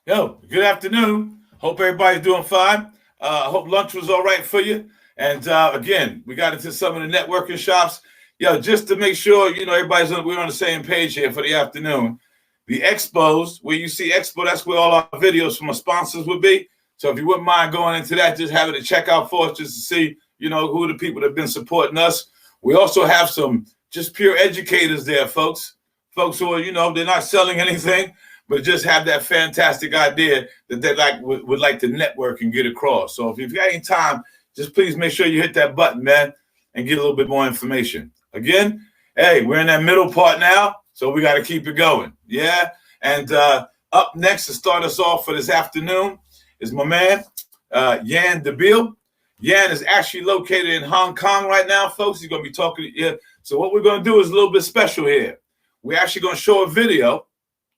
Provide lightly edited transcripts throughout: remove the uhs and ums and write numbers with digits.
Yo, good afternoon. Hope everybody's doing fine. I hope lunch was all right for you. And again, we got into some of the networking shops. Yo, just to make sure we're on the same page here for the afternoon. The expos, where you see expo, that's where all our videos from our sponsors would be. So if you wouldn't mind going into that, just having a checkout for us, just to see who are the people that have been supporting us. We also have some just pure educators there, folks. Folks who are they're not selling anything, but just have that fantastic idea that they would like to network and get across. So if you've got any time, just please make sure you hit that button, man, and get a little bit more information. Again, hey, we're in that middle part now, so we got to keep it going. Yeah. And up next to start us off for this afternoon is my man, Yan Dubiel. Yan is actually located in Hong Kong right now, folks. He's going to be talking. Yeah. So what we're going to do is a little bit special here. We're actually going to show a video.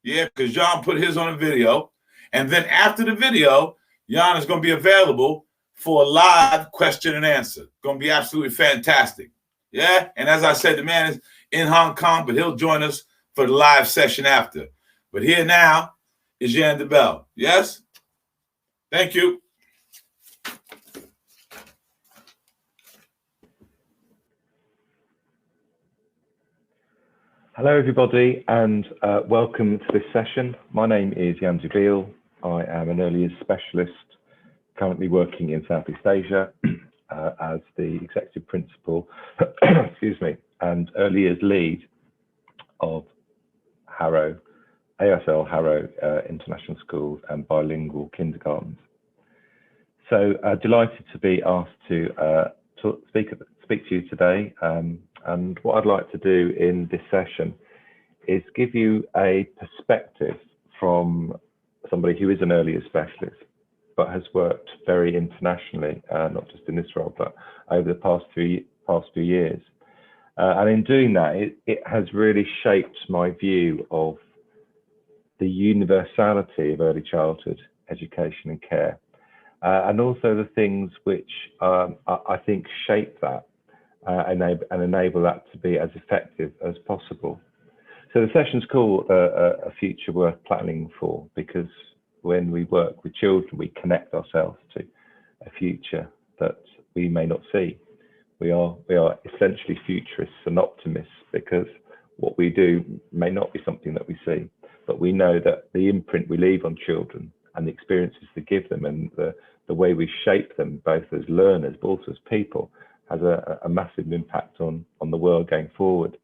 Yeah, because Jan put his on a video. And then after the video, Jan is going to be available for a live question and answer. Going to be absolutely fantastic. Yeah. And as I said, the man is in Hong Kong, but he'll join us for the live session after. But here now is Yan Dubiel. Yes? Thank you. Hello, everybody, and welcome to this session. My name is Yan Dubiel. I am an early years specialist, currently working in Southeast Asia as the executive principal, excuse me, and early years lead of Harrow, ASL Harrow International Schools and bilingual kindergartens. So delighted to be asked to speak to you today. And what I'd like to do in this session is give you a perspective from somebody who is an early years specialist, but has worked very internationally, not just in this role, but over the past few years. And in doing that, it has really shaped my view of the universality of early childhood education and care, and also the things which I think shape that. And enable that to be as effective as possible. So the session's called A Future Worth Planning For, because when we work with children, we connect ourselves to a future that we may not see. We are essentially futurists and optimists, because what we do may not be something that we see, but we know that the imprint we leave on children and the experiences we give them and the way we shape them, both as learners but also as people, has a massive impact on the world going forward.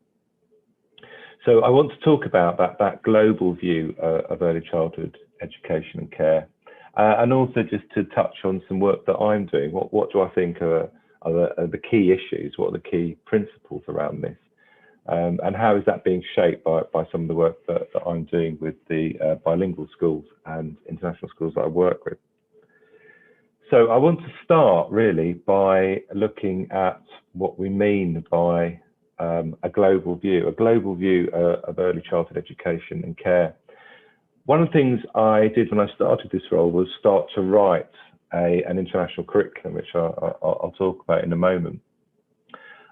So I want to talk about that global view of early childhood education and care, and also just to touch on some work that I'm doing. What do I think are the key issues? What are the key principles around this? And how is that being shaped by some of the work that I'm doing with the bilingual schools and international schools that I work with? So I want to start really by looking at what we mean by a global view of early childhood education and care. One of the things I did when I started this role was start to write an international curriculum, which I'll talk about in a moment.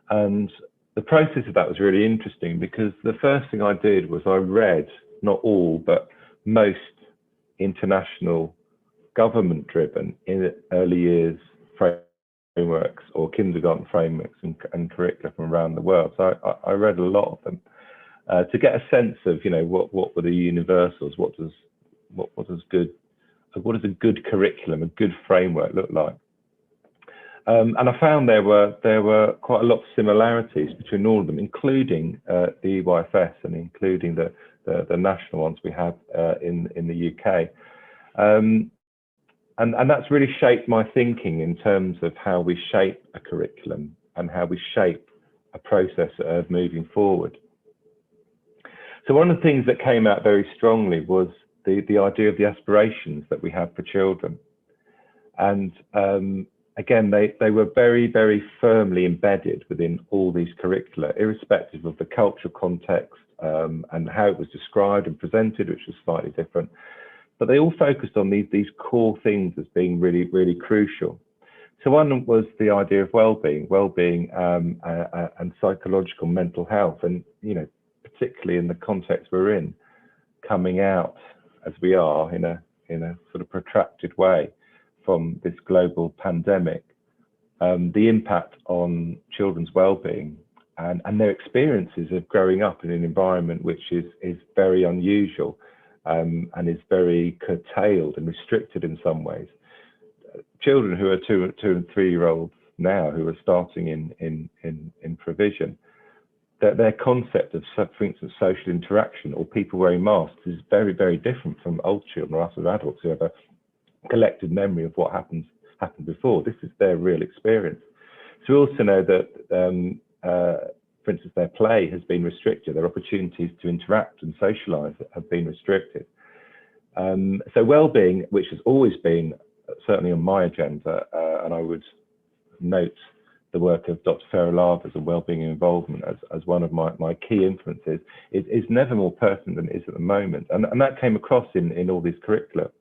And the process of that was really interesting, because the first thing I did was I read, not all, but most international government-driven in early years frameworks or kindergarten frameworks and curricula from around the world. So I read a lot of them to get a sense of, what were the universals, what does a good curriculum, a good framework look like. And I found there were quite a lot of similarities between all of them, including the EYFS and including the national ones we have in the UK. And that's really shaped my thinking in terms of how we shape a curriculum and how we shape a process of moving forward. So one of the things that came out very strongly was the idea of the aspirations that we have for children. And again, they were very, very firmly embedded within all these curricula, irrespective of the cultural context and how it was described and presented, which was slightly different. But they all focused on these core things as being really, really crucial. So one was the idea of well-being and psychological mental health, and particularly in the context we're in, coming out as we are in a in a sort of protracted way from this global pandemic, the impact on children's well-being and their experiences of growing up in an environment which is very unusual and is very curtailed and restricted in some ways. Children who are 2 and 3 year olds now, who are starting in provision, their concept of, for instance, social interaction or people wearing masks is very, very different from old children or us as adults who have a collective memory of what happened before. This is their real experience. So we also know that, for instance, their play has been restricted, their opportunities to interact and socialise have been restricted. So well-being, which has always been certainly on my agenda, and I would note the work of Dr. Farah as a well-being involvement as one of my key influences, is never more pertinent than it is at the moment. And that came across in all these curricula.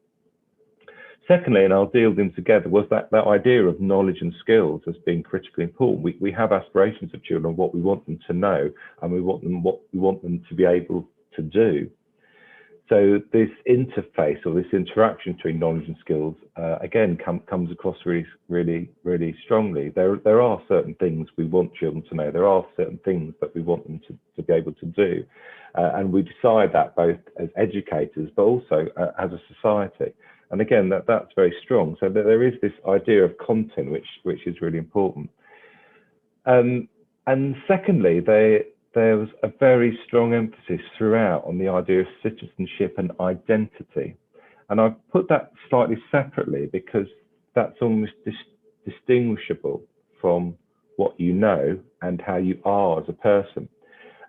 Secondly, and I'll deal them together, was that idea of knowledge and skills as being critically important. We have aspirations of children, what we want them to know, and what we want them to be able to do. So this interface or this interaction between knowledge and skills, again, comes across really strongly. There are certain things we want children to know. There are certain things that we want them to be able to do. And we decide that both as educators, but also as a society. And again, that's very strong. So there is this idea of content, which is really important. And secondly, there was a very strong emphasis throughout on the idea of citizenship and identity. And I've put that slightly separately because that's almost distinguishable from what you know and how you are as a person.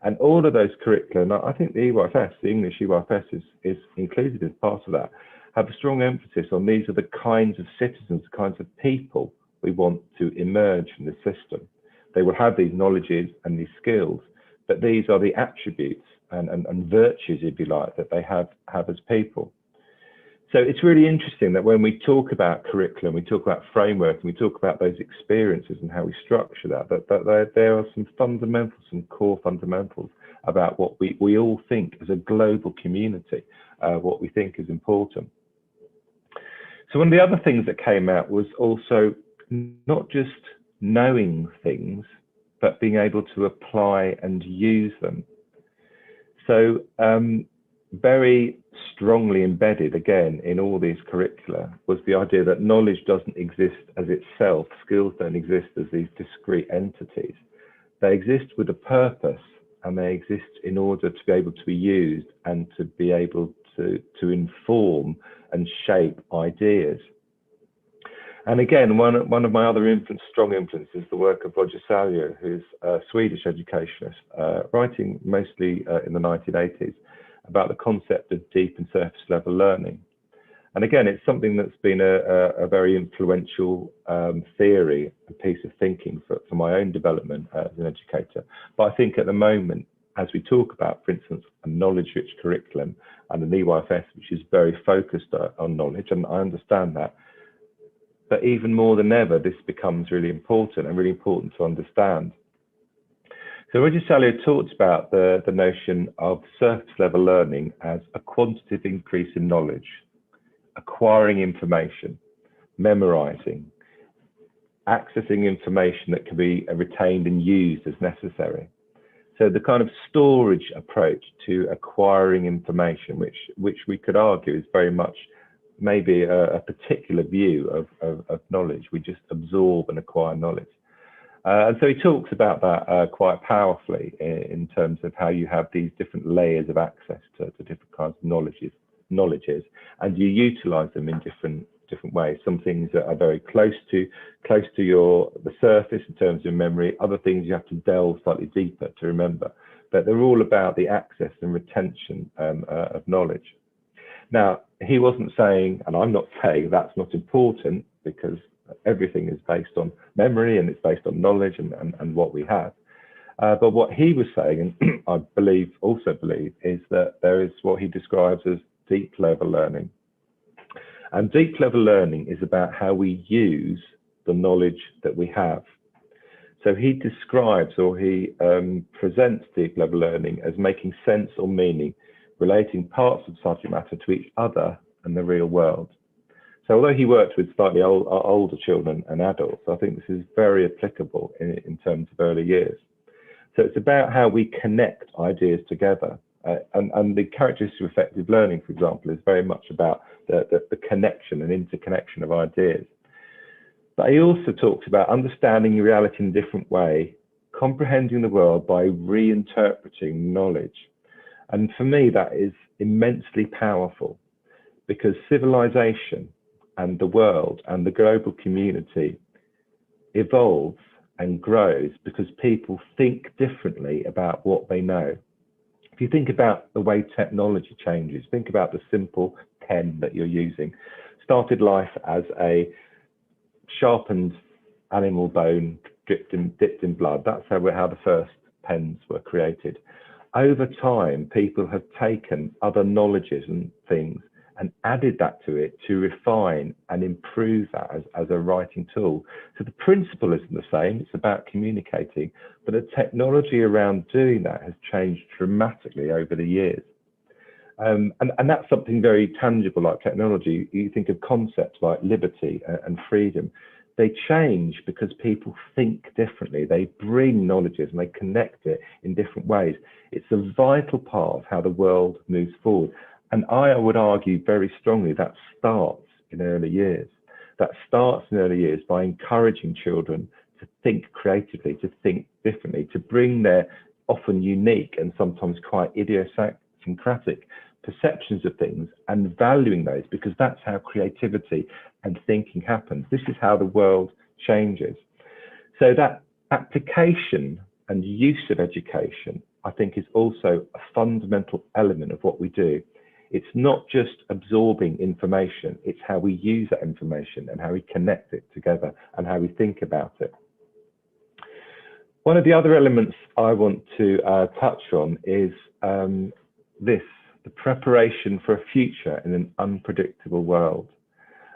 And all of those curricula, and I think the EYFS, the English EYFS is included as part of that, have a strong emphasis on these are the kinds of citizens, the kinds of people we want to emerge from the system. They will have these knowledges and these skills, but these are the attributes and virtues, if you like, that they have as people. So it's really interesting that when we talk about curriculum, we talk about framework, and we talk about those experiences and how we structure that there are some fundamentals, some core fundamentals about what we all think as a global community, what we think is important. So one of the other things that came out was also not just knowing things, but being able to apply and use them. So very strongly embedded, again, in all these curricula was the idea that knowledge doesn't exist as itself. Skills don't exist as these discrete entities. They exist with a purpose, and they exist in order to be able to be used and to be able to inform and shape ideas. And again, one of my other strong influences is the work of Roger Saljo, who's a Swedish educationist, writing mostly in the 1980s about the concept of deep and surface level learning. And again, it's something that's been a very influential theory, a piece of thinking for my own development as an educator. But I think at the moment, as we talk about, for instance, a knowledge-rich curriculum and an EYFS, which is very focused on knowledge, and I understand that, but even more than ever, this becomes really important and really important to understand. So Roger Saljo talks about the notion of surface level learning as a quantitative increase in knowledge, acquiring information, memorizing, accessing information that can be retained and used as necessary. So the kind of storage approach to acquiring information, which we could argue is very much maybe a particular view of knowledge. We just absorb and acquire knowledge. And so he talks about that quite powerfully in terms of how you have these different layers of access to different kinds of knowledges, and you utilize them in different ways. Some things that are very close to the surface in terms of memory, other things you have to delve slightly deeper to remember, but they're all about the access and retention of knowledge. Now, he wasn't saying, and I'm not saying that's not important, because everything is based on memory and it's based on knowledge and what we have. But what he was saying, and I also believe, is that there is what he describes as deep level learning. And deep level learning is about how we use the knowledge that we have. So he describes, or he presents deep level learning as making sense or meaning, relating parts of subject matter to each other and the real world. So although he worked with slightly older children and adults, I think this is very applicable in terms of early years. So it's about how we connect ideas together. And the characteristic of effective learning, for example, is very much about the connection and interconnection of ideas. But he also talks about understanding reality in a different way, comprehending the world by reinterpreting knowledge. And for me, that is immensely powerful, because civilization and the world and the global community evolves and grows because people think differently about what they know. If you think about the way technology changes, think about the simple pen that you're using. Started life as a sharpened animal bone dipped in blood. That's how the first pens were created. Over time, people have taken other knowledges and things and added that to it to refine and improve that as a writing tool. So the principle isn't the same, it's about communicating, but the technology around doing that has changed dramatically over the years. And that's something very tangible like technology. You think of concepts like liberty and freedom. They change because people think differently. They bring knowledges and they connect it in different ways. It's a vital part of how the world moves forward. And I would argue very strongly that starts in early years. That starts in early years by encouraging children to think creatively, to think differently, to bring their often unique and sometimes quite idiosyncratic perceptions of things and valuing those, because that's how creativity and thinking happens. This is how the world changes. So that application and use of education, I think, is also a fundamental element of what we do. It's not just absorbing information, it's how we use that information and how we connect it together and how we think about it. One of the other elements I want to touch on is the preparation for a future in an unpredictable world.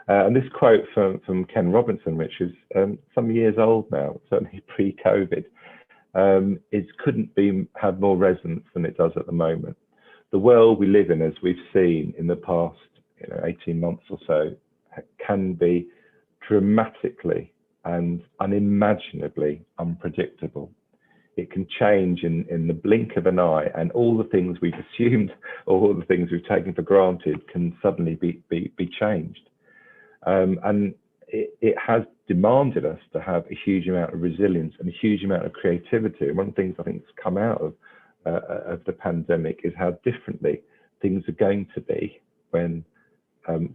And this quote from Ken Robinson, which is some years old now, certainly pre-COVID, couldn't have more resonance than it does at the moment. The world we live in, as we've seen in the past 18 months or so, can be dramatically and unimaginably unpredictable. It can change in the blink of an eye, and all the things we've assumed, all the things we've taken for granted can suddenly be changed. And it has demanded us to have a huge amount of resilience and a huge amount of creativity. And one of the things I think has come out of the pandemic is how differently things are going to be when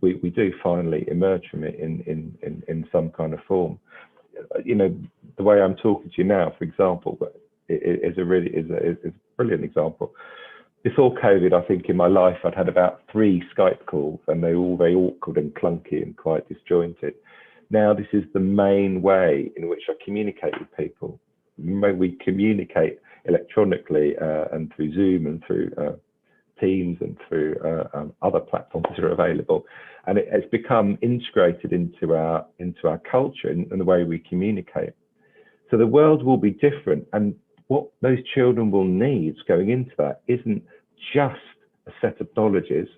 we do finally emerge from it in some kind of form. The way I'm talking to you now, for example, is a brilliant example. Before COVID, I think in my life I'd had about 3 Skype calls, and they're all very awkward and clunky and quite disjointed. Now this is the main way in which I communicate with people. We communicate electronically and through Zoom and through Teams and through other platforms that are available, and it's become integrated into our culture and the way we communicate. So the world will be different, and what those children will need going into that isn't just a set of knowledges,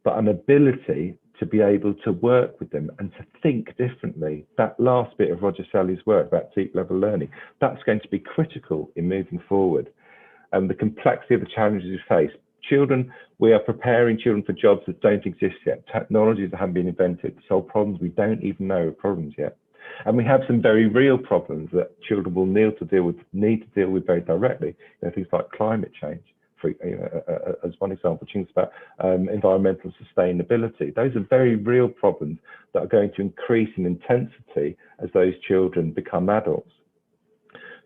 but an ability to be able to work with them and to think differently. That last bit of Roger Sally's work about deep level learning, that's going to be critical in moving forward. And the complexity of the challenges we face. Children, we are preparing children for jobs that don't exist yet, technologies that haven't been invented to solve problems we don't even know are problems yet. And we have some very real problems that children will need to deal with very directly. Things like climate change, as one example, things about environmental sustainability. Those are very real problems that are going to increase in intensity as those children become adults.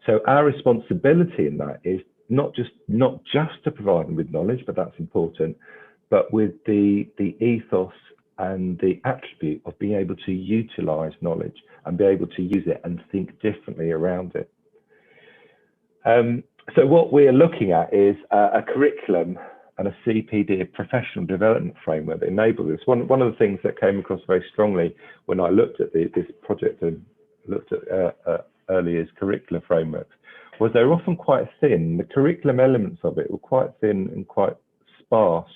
So our responsibility in that is not just to provide them with knowledge, but that's important, but with the ethos and the attribute of being able to utilize knowledge and be able to use it and think differently around it. So what we're looking at is a curriculum and a CPD, a professional development framework that enable this. One of the things that came across very strongly when I looked at this project and looked at early years curricular frameworks was they're often quite thin. The curriculum elements of it were quite thin and quite sparse.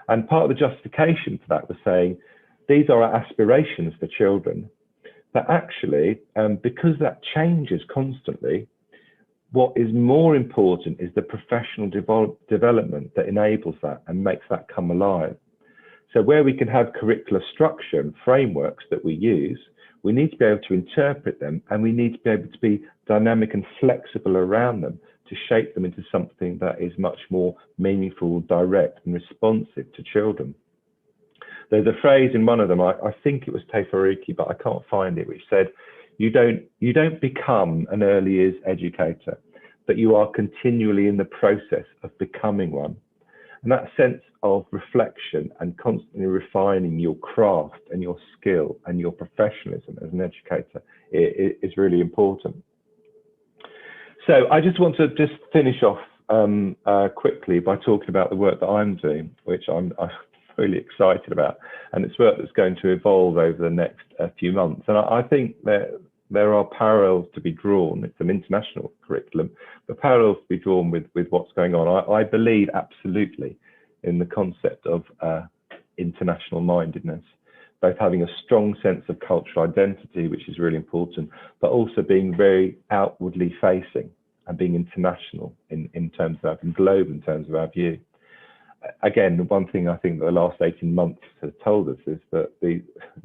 And part of the justification for that was saying, these are our aspirations for children, but actually, because that changes constantly, what is more important is the professional development that enables that and makes that come alive. So where we can have curricular structure and frameworks that we use, we need to be able to interpret them, and we need to be able to be dynamic and flexible around them to shape them into something that is much more meaningful, direct and responsive to children. There's a phrase in one of them, I think it was Tefaruki, but I can't find it, which said, you don't become an early years educator, but you are continually in the process of becoming one. And that sense of reflection and constantly refining your craft and your skill and your professionalism as an educator is really important. So I just want to finish off quickly by talking about the work that I'm doing, which I'm really excited about, and it's work that's going to evolve over the next few months. And I think that there are parallels to be drawn. It's an international curriculum, but parallels to be drawn with what's going on. I believe absolutely in the concept of international mindedness, both having a strong sense of cultural identity, which is really important, but also being very outwardly facing and being international in terms of and global in terms of our view. Again, the one thing I think that the last 18 months has told us is that the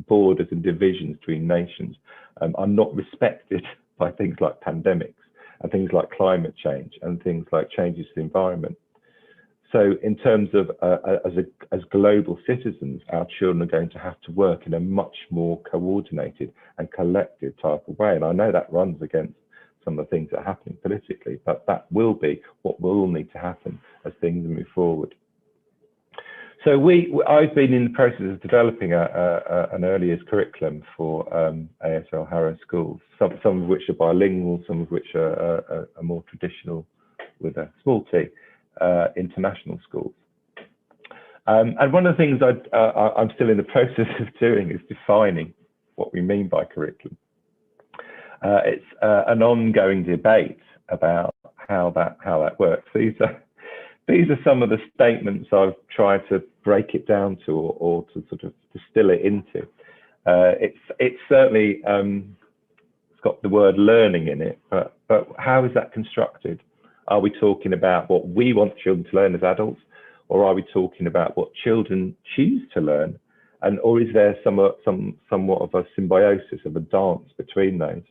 borders and divisions between nations are not respected by things like pandemics and things like climate change and things like changes to the environment. So in terms of as global citizens, our children are going to have to work in a much more coordinated and collective type of way. And I know that runs against some of the things that are happening politically, but that will be what will need to happen as things move forward. So I've been in the process of developing an early years curriculum for ASL Harrow schools, some of which are bilingual, some of which are more traditional with a small t, international schools. And one of the things I'm still in the process of doing is defining what we mean by curriculum. It's an ongoing debate about how that works. These are some of the statements I've tried to break it down to, or to sort of distill it into. It's certainly it's got the word learning in it, but how is that constructed? Are we talking about what we want children to learn as adults, or are we talking about what children choose to learn, or is there somewhat of a symbiosis, of a dance between those?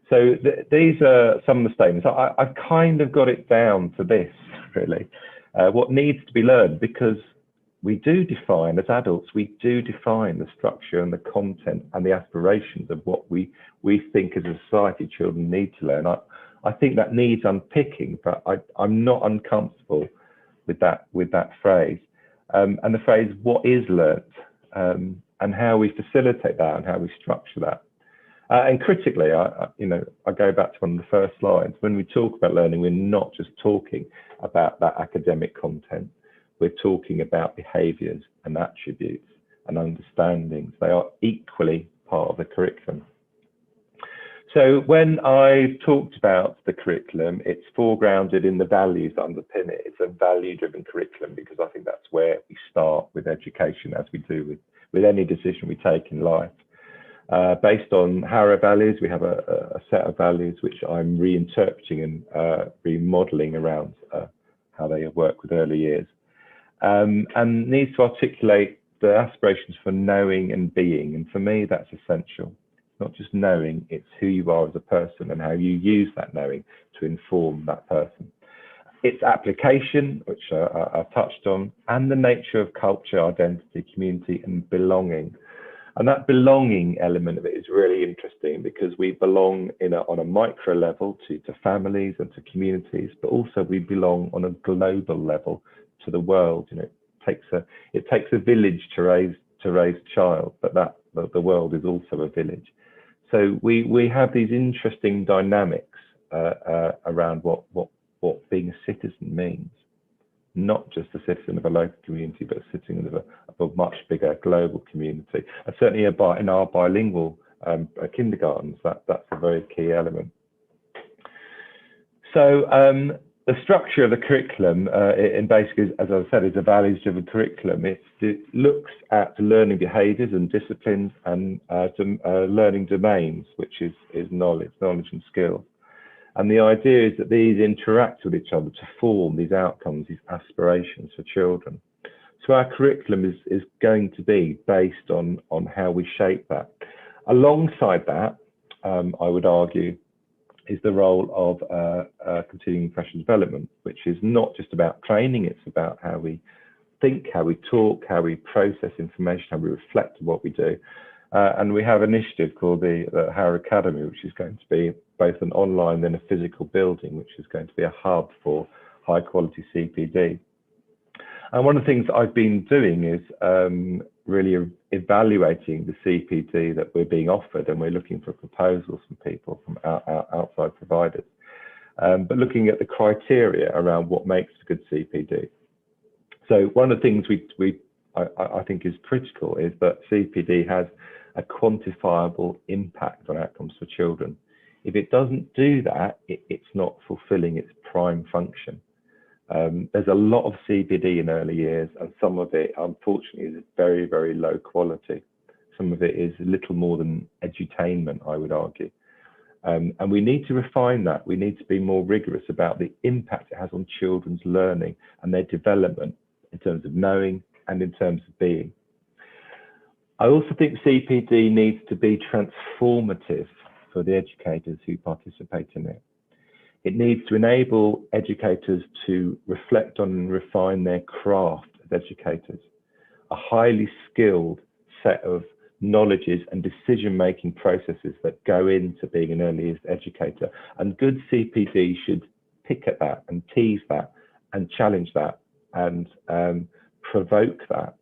So these are some of the statements. I've kind of got it down to this, really, what needs to be learned, because we do define, as adults, we do define the structure and the content and the aspirations of what we think as a society children need to learn. I think that needs unpicking, but I'm not uncomfortable with that phrase. And the phrase, what is learnt, and how we facilitate that and how we structure that. And critically, I go back to one of the first slides. When we talk about learning, we're not just talking about that academic content. We're talking about behaviours and attributes and understandings. They are equally part of the curriculum. So when I talked about the curriculum, it's foregrounded in the values that underpin it. It's a value-driven curriculum because I think that's where we start with education, as we do with any decision we take in life. Based on Harrow values, we have a set of values which I'm reinterpreting and remodeling around how they work with early years, and needs to articulate the aspirations for knowing and being. And for me, that's essential. It's not just knowing, it's who you are as a person and how you use that knowing to inform that person. Its application, which I've touched on, and the nature of culture, identity, community, and belonging. And that belonging element of it is really interesting because we belong on a micro level to families and to communities, but also we belong on a global level to the world. It takes a village to raise a child, but the world is also a village. So we have these interesting dynamics around what being a citizen means. Not just a citizen of a local community, but a citizen of a much bigger global community. And certainly in our bilingual kindergartens, that's a very key element. So The structure of the curriculum, and basically, as I said, is a values-driven curriculum. It looks at learning behaviours and disciplines and learning domains, which is knowledge and skills. And the idea is that these interact with each other to form these outcomes, these aspirations for children. So our curriculum is going to be based on how we shape that. Alongside that, I would argue, is the role of continuing professional development, which is not just about training, it's about how we think, how we talk, how we process information, how we reflect on what we do. And we have an initiative called the Howard Academy, which is going to be both an online and a physical building, which is going to be a hub for high quality CPD. And one of the things I've been doing is really evaluating the CPD that we're being offered, and we're looking for proposals from people, from outside providers, but looking at the criteria around what makes a good CPD. So one of the things I think is critical is that CPD has a quantifiable impact on outcomes for children. If it doesn't do that, it's not fulfilling its prime function. There's a lot of CPD in early years, and some of it, unfortunately, is very, very low quality. Some of it is little more than edutainment, I would argue. And we need to refine that. We need to be more rigorous about the impact it has on children's learning and their development in terms of knowing and in terms of being. I also think CPD needs to be transformative for the educators who participate in it. It needs to enable educators to reflect on and refine their craft as educators, a highly skilled set of knowledges and decision-making processes that go into being an early years educator. And good CPD should pick at that and tease that and challenge that and provoke that.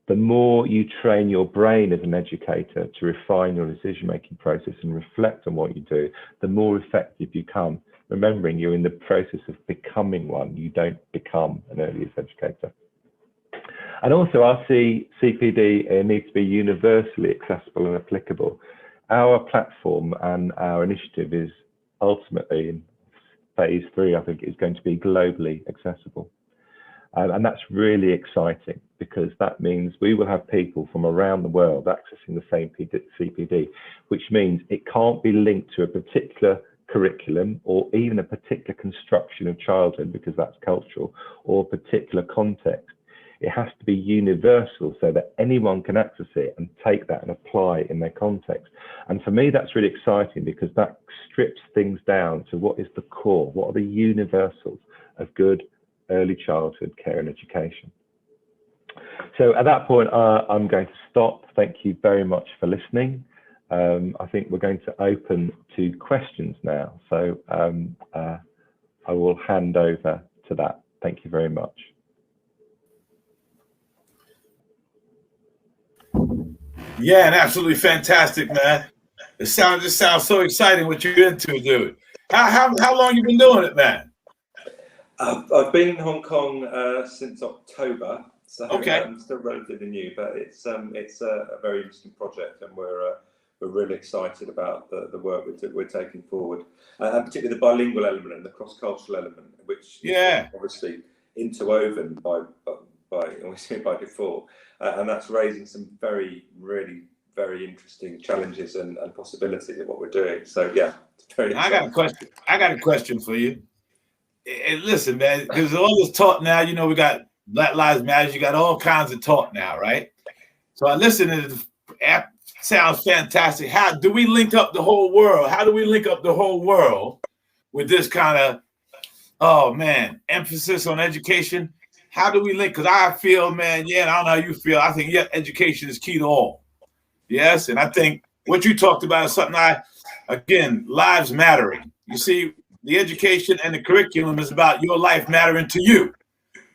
The more you train your brain as an educator to refine your decision-making process and reflect on what you do, the more effective you become. Remembering you're in the process of becoming one, you don't become an early years educator. And also our CPD needs to be universally accessible and applicable. Our platform and our initiative is ultimately in phase 3, I think, is going to be globally accessible. And that's really exciting because that means we will have people from around the world accessing the same CPD, which means it can't be linked to a particular curriculum or even a particular construction of childhood because that's cultural, or a particular context. It has to be universal so that anyone can access it and take that and apply it in their context. And for me, that's really exciting because that strips things down to what is the core, what are the universals of good early childhood care and education. So at that point, I'm going to stop. Thank you very much for listening. I think we're going to open to questions now. So I will hand over to that. Thank you very much. Yeah, and absolutely fantastic, man. This sounds so exciting what you're into, dude. How long you been doing it, man? I've been in Hong Kong since October, so okay. I'm still relatively new, but it's a very interesting project, and we're really excited about the work we're taking forward, and particularly the bilingual element and the cross-cultural element, which is obviously interwoven by default, and that's raising some really very interesting challenges and possibilities of what we're doing. So yeah, it's very exciting. I got a question for you. And listen, man, because all this talk now, you know, we got Black Lives Matter, you got all kinds of talk now, right? So I listen to the app, sounds fantastic. How do we link up the whole world? How do we link up the whole world with this kind of, oh man, emphasis on education? How do we link? Because I feel, man, I don't know how you feel. I think, education is key to all. Yes, and I think what you talked about is something lives mattering. You see, the education and the curriculum is about your life mattering to you.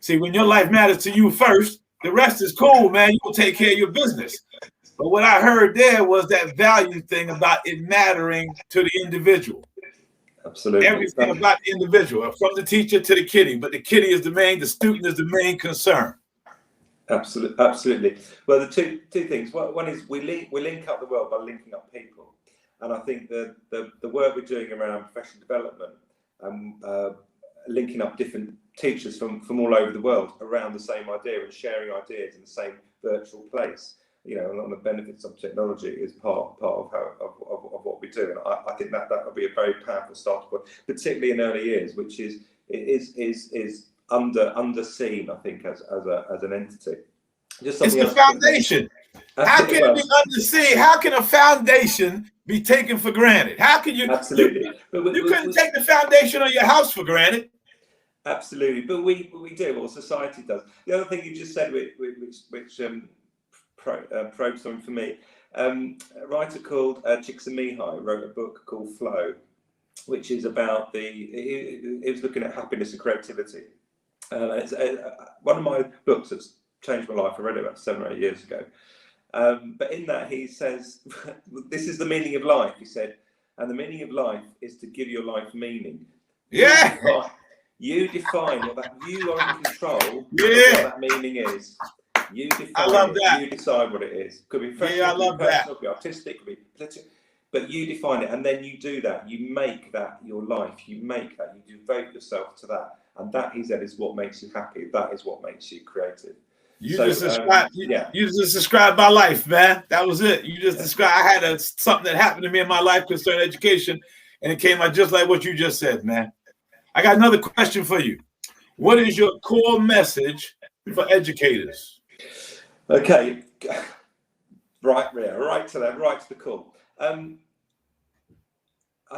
See, when your life matters to you first, the rest is cool, man. You will take care of your business. But what I heard there was that value thing about it mattering to the individual. Absolutely. Everything about the individual, from the teacher to the kiddie, but the kiddie is the student is the main concern. Absolutely. Well, the two things. One is we link up the world by linking up people, and I think the work we're doing around professional development linking up different teachers from all over the world around the same idea and sharing ideas in the same virtual place. You know, and the benefits of technology is part of what we do, and I think that would be a very powerful starting point, particularly in early years, which is underseen, I think, as an entity. Just it's the foundation. How can it be underseen? How can a foundation be taken for granted? How can you? Absolutely. You couldn't take the foundation of your house for granted. Absolutely, but we do, or society does. The other thing you just said, which probed something for me, a writer called Csikszentmihalyi wrote a book called Flow, which is about it was looking at happiness and creativity. It's one of my books that's changed my life. I read it about 7 or 8 years ago. But in that he says, this is the meaning of life, he said, and the meaning of life is to give your life meaning. Yeah. You define what that, you are in control of what that meaning is. You define it, you decide what it is. Could be professional, could be personal, could be artistic, could be political, but you define it, and then you do that. You make that your life, you make that, you devote yourself to that, and that, he said, is what makes you happy. That is what makes you creative. You just described my life, man. That was it. You just described. I had something that happened to me in my life concerning education, and it came out just like what you just said, man. I got another question for you. What is your core message for educators? Okay, right to the core. I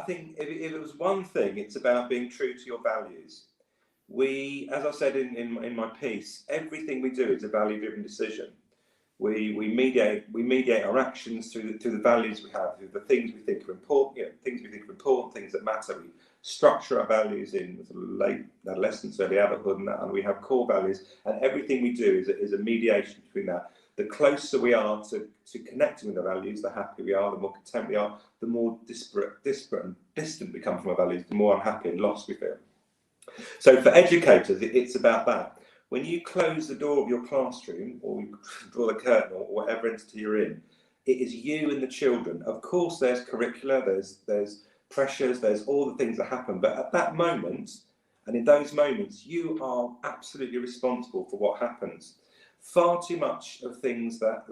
think if it was one thing, it's about being true to your values. We, as I said in my piece, everything we do is a value-driven decision. We mediate our actions through the values we have, through the things we think are important, things that matter. We structure our values in late adolescence, early adulthood, and we have core values, and everything we do is a mediation between that. The closer we are to connecting with our values, the happier we are, the more content we are, the more disparate and distant we come from our values, the more unhappy and lost we feel. So for educators, it's about that. When you close the door of your classroom, or you draw the curtain, or whatever entity you're in, it is you and the children. Of course, there's curricula, there's pressures, there's all the things that happen. But at that moment, and in those moments, you are absolutely responsible for what happens. Far too much of things that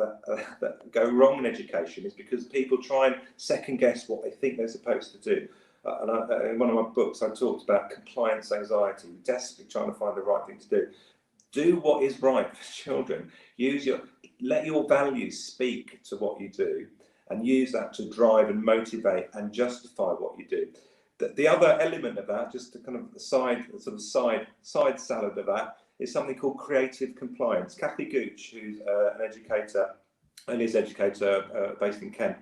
go wrong in education is because people try and second guess what they think they're supposed to do. In one of my books, I talked about compliance anxiety, desperately trying to find the right thing to do. Do what is right for children. Let your values speak to what you do, and use that to drive and motivate and justify what you do. The other element of that, just to kind of side salad of that, is something called creative compliance. Kathy Gooch, who's an educator, based in Kent,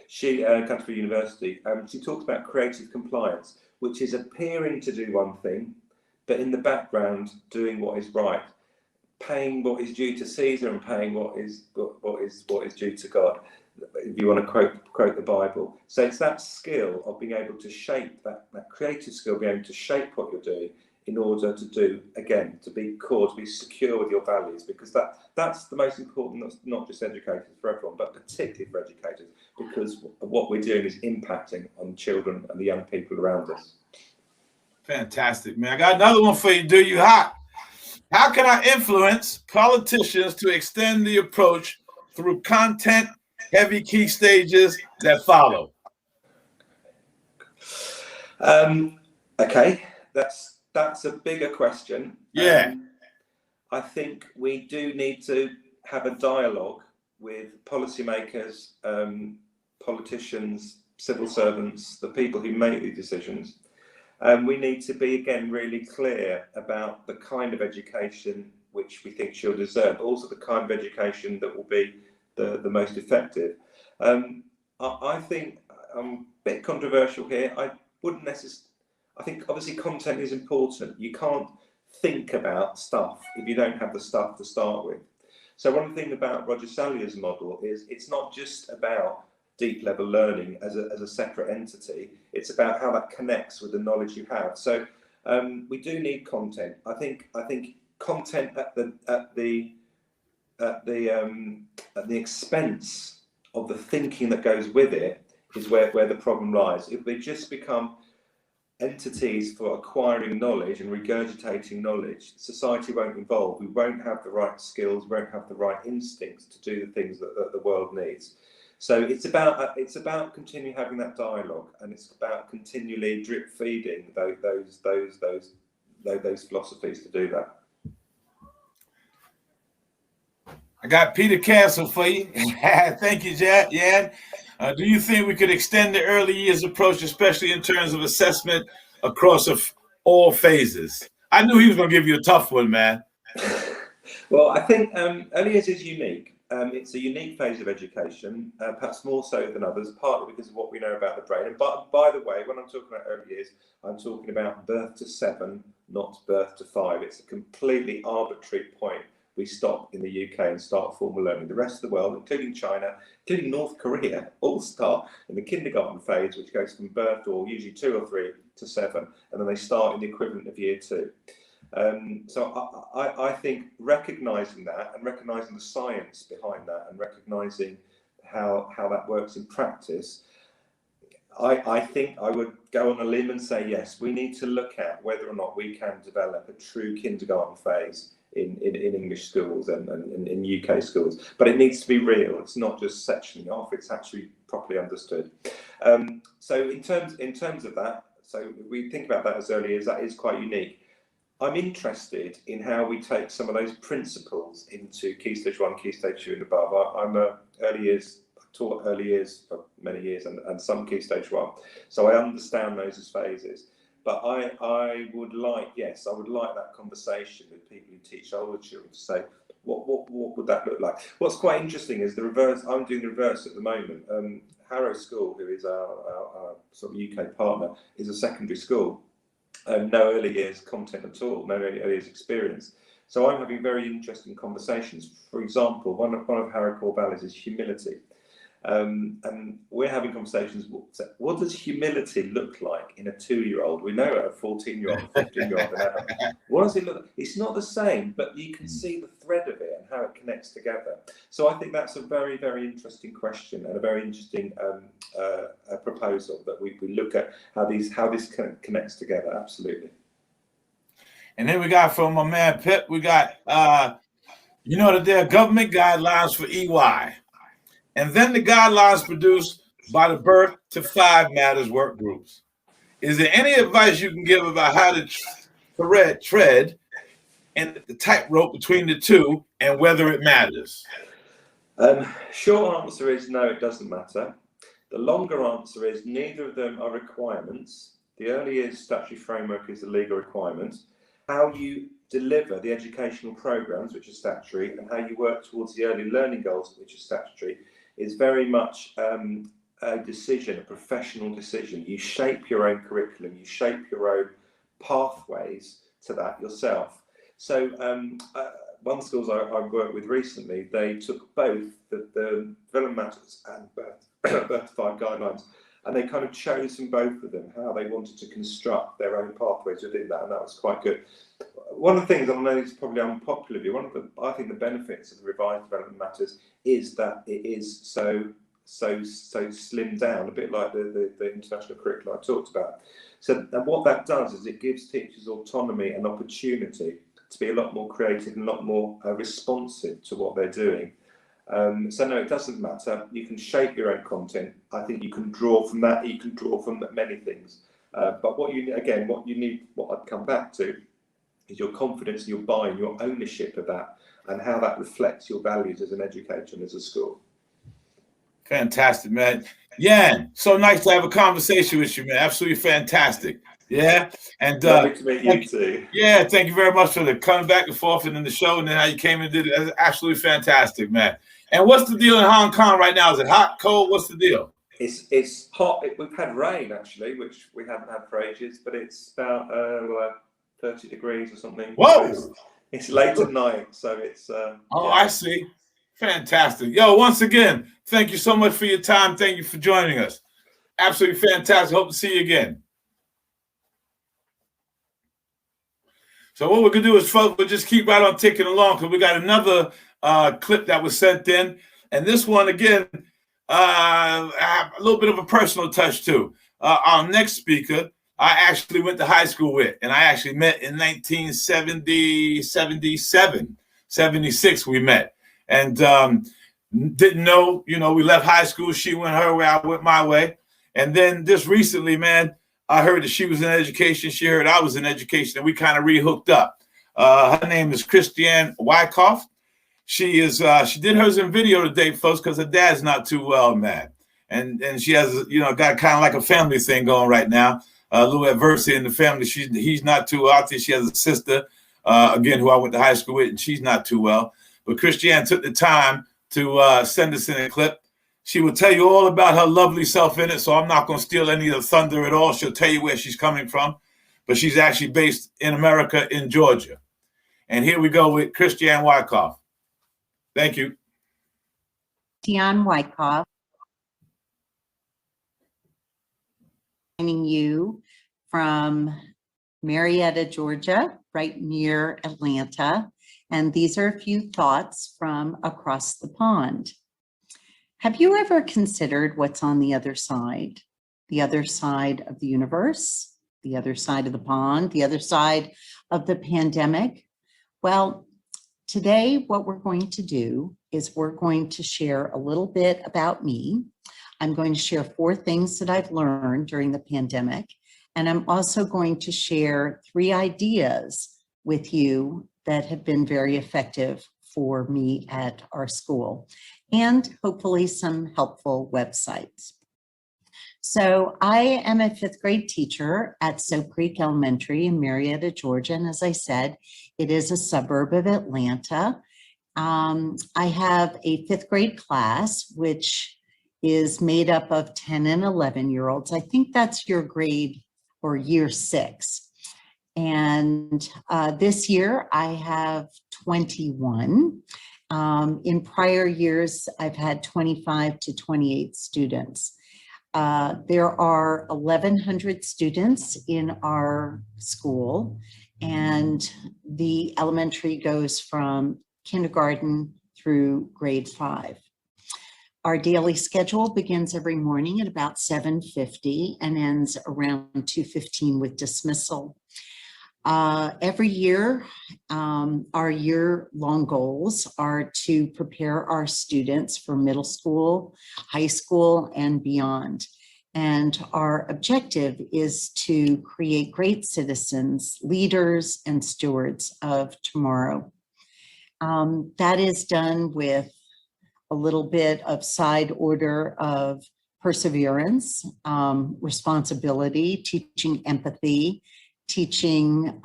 she Canterbury University, she talks about creative compliance, which is appearing to do one thing, but in the background doing what is right, paying what is due to Caesar and paying what is due to God, if you want to quote the Bible. So it's that skill of being able to shape, that creative skill, being able to shape what you're doing in order to do, again, to be core, to be secure with your values, because that's the most important, not just educators, for everyone, but particularly for educators, because what we're doing is impacting on children and the young people around us. Fantastic, man. I got another one for you. Do you hot? How can I influence politicians to extend the approach through content-heavy key stages that follow? Okay, that's a bigger question. Yeah. I think we do need to have a dialogue with policymakers, politicians, civil servants, the people who make these decisions. We need to be, again, really clear about the kind of education which we think she'll deserve, but also the kind of education that will be the most effective. I think I'm a bit controversial here. I wouldn't necessarily. I think obviously content is important. You can't think about stuff if you don't have the stuff to start with. So one thing about Roger Salyer's model is it's not just about deep level learning as a separate entity. It's about how that connects with the knowledge you have. So we do need content. I think content at the expense of the thinking that goes with it is where the problem lies. If they just become entities for acquiring knowledge and regurgitating knowledge, society won't evolve. We won't have the right skills, we won't have the right instincts to do the things that the world needs. So it's about continuing having that dialogue, and it's about continually drip feeding those philosophies to do that. I got Peter Castle for you. Thank you, Jan. Do you think we could extend the early years approach, especially in terms of assessment across all phases? I knew he was going to give you a tough one, man. Well, I think early years is unique. It's a unique phase of education, perhaps more so than others, partly because of what we know about the brain. And by the way, when I'm talking about early years, I'm talking about birth to 7, not birth to 5. It's a completely arbitrary point. We stop in the UK and start formal learning. The rest of the world, including China, including North Korea, all start in the kindergarten phase, which goes from birth, or usually 2 or 3, to 7, and then they start in the equivalent of year 2. So I think recognising that, and recognising the science behind that, and recognising how that works in practice, I think I would go on a limb and say yes, we need to look at whether or not we can develop a true kindergarten phase in English schools and in UK schools, but it needs to be real. It's not just sectioning off; it's actually properly understood. So in terms of that, so we think about that as early as that is quite unique. I'm interested in how we take some of those principles into Key Stage 1, Key Stage 2 and above. I'm taught early years for many years and some Key Stage 1, so I understand those as phases. But I would like that conversation with people who teach older children to say, what would that look like? What's quite interesting is the reverse. I'm doing the reverse at the moment. Harrow School, who is our sort of UK partner, is a secondary school. No early years content at all, no early years experience. So I'm having very interesting conversations. For example, one of Harrow core values is humility. And we're having conversations. What does humility look like in a 2-year-old? We know a 14-year-old, 15-year-old, and adult. What does it look like? It's not the same, but you can see the thread of it and how it connects together. So I think that's a very, very interesting question and a very interesting proposal that we look at how this connects together. Absolutely. And then we got from my man Pip, we got that there are government guidelines for EY. And then the guidelines produced by the Birth to 5 Matters work groups. Is there any advice you can give about how to tread and the tightrope between the two and whether it matters? Short answer is no, it doesn't matter. The longer answer is neither of them are requirements. The early years statutory framework is the legal requirement. How you deliver the educational programs, which are statutory, and how you work towards the early learning goals, which are statutory, is very much a decision, a professional decision. You shape your own curriculum, you shape your own pathways to that yourself. So one schools I worked with recently, they took both the development matters and birth to 5 guidelines, and they kind of chose from both of them how they wanted to construct their own pathways within that, and that was quite good. One of the things, I know it's probably unpopular view, I think the benefits of the revised development matters is that it is so slimmed down, a bit like the international curriculum I talked about. So and what that does is it gives teachers autonomy and opportunity to be a lot more creative and a lot more responsive to what they're doing. So no, it doesn't matter. You can shape your own content. I think you can draw from that. You can draw from many things. But what you need, what I'd come back to, is your confidence, your buy-in, your ownership of that, and how that reflects your values as an educator and as a school. Fantastic, man. Jan, so nice to have a conversation with you, man. Absolutely fantastic. Yeah. And lovely to meet you too. Yeah, thank you very much for the coming back and forth and in the show, and then how you came and did it. That's absolutely fantastic, man. And what's the deal in Hong Kong right now? Is it hot, cold? What's the deal? It's hot. We've had rain actually, which we haven't had for ages, but it's about 30 degrees or something. Whoa! So it's late at night, so it's. Yeah. I see. Fantastic. Yo, once again, thank you so much for your time. Thank you for joining us. Absolutely fantastic. Hope to see you again. So what we're going to do is, folks, we'll just keep right on ticking along because we got another clip that was sent in. And this one, again, a little bit of a personal touch, too. Our next speaker, I actually went to high school with, and I actually met in 1970, 77, 76 we met. And didn't know, we left high school. She went her way, I went my way. And then just recently, man, I heard that she was in education. She heard I was in education, and we kind of re-hooked up. Her name is Christiane Wyckoff. She did hers in video today, folks, because her dad's not too well, man. And she has, got kind of like a family thing going right now. A little adversity in the family. He's not too out there. She has a sister, again, who I went to high school with, and she's not too well. But Christiane took the time to send us in a clip. She will tell you all about her lovely self in it, so I'm not going to steal any of the thunder at all. She'll tell you where she's coming from. But she's actually based in America, in Georgia. And here we go with Christiane Wyckoff. Thank you. Christiane Wyckoff, joining you from Marietta, Georgia, right near Atlanta. And these are a few thoughts from across the pond. Have you ever considered what's on the other side? The other side of the universe, the other side of the pond, the other side of the pandemic? Well, today, what we're going to do is we're going to share a little bit about me. I'm going to share 4 things that I've learned during the pandemic. And I'm also going to share 3 ideas with you that have been very effective for me at our school, and hopefully some helpful websites. So I am a 5th grade teacher at Soap Creek Elementary in Marietta, Georgia. And as I said, it is a suburb of Atlanta. I have a 5th grade class, which is made up of 10 and 11-year-olds. I think that's your grade or year 6. And this year I have 21. In prior years, I've had 25 to 28 students. There are 1,100 students in our school, and the elementary goes from kindergarten through grade 5. Our daily schedule begins every morning at about 7:50 and ends around 2:15 with dismissal. Every year, our year-long goals are to prepare our students for middle school, high school, and beyond. And our objective is to create great citizens, leaders, and stewards of tomorrow. That is done with a little bit of side order of perseverance, responsibility, teaching empathy, teaching